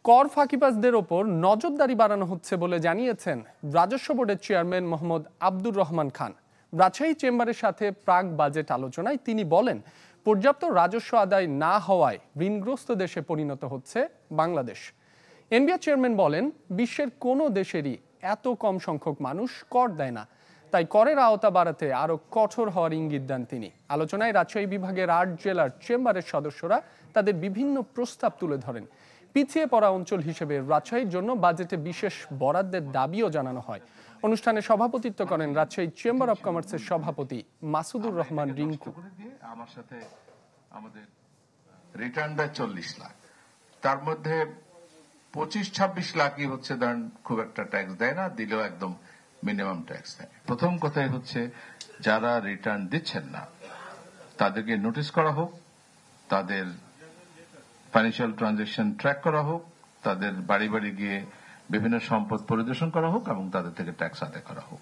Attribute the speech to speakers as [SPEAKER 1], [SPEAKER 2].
[SPEAKER 1] কর ফাঁকিবাজদের ওপর নজরদারি বাড়ানো হচ্ছে বলে জানিয়েছেন রাজস্ব বোর্ডের চেয়ারম্যান মোহাম্মদ আব্দুর রহমান খান। রাজশাহী চেম্বারের সাথে প্রাক বাজেট আলোচনায় তিনি বলেন, পর্যাপ্ত রাজস্ব আদায় না হওয়ায় ঋণগ্রস্ত দেশে পরিণত হচ্ছে বাংলাদেশ। এনবিআর চেয়ারম্যান বলেন, বিশ্বের কোনো দেশেরই এত কম সংখ্যক মানুষ কর দেয় না, তাই করের আওতা বাড়াতে আরও কঠোর হওয়ার ইঙ্গিত দেন তিনি। আলোচনায় রাজশাহী বিভাগের ৮ জেলার চেম্বারের সদস্যরা তাদের বিভিন্ন প্রস্তাব তুলে ধরেন। পিছিয়ে পড়া অঞ্চল হিসেবে রাজশাহীর জন্য বাজেটে বিশেষ বরাদ্দের দাবিও জানানো হয়। অনুষ্ঠানে সভাপতিত্ব করেন রাজশাহী চেম্বার অব কমার্সের সভাপতি মাসুদুর রহমান রিঙ্কু।
[SPEAKER 2] আমার সাথে আমাদের রিটার্ন দেয় 40 লাখ, তার মধ্যে 25-26 লাখই হচ্ছে ধরেন খুব একটা ট্যাক্স দেয় না, দিলেও একদম মিনিমাম ট্যাক্স দেয়। প্রথম কথাই হচ্ছে যারা রিটার্ন দিচ্ছেন না তাদেরকে নোটিশ করা হোক, তাদের ফাইন্যান্সিয়াল ট্রানজাকশন ট্র্যাক করা হোক, তাদের বাড়ি বাড়ি গিয়ে বিভিন্ন সম্পদ পরিদর্শন করা হোক এবং তাদের থেকে ট্যাক্স আদায় করা হোক।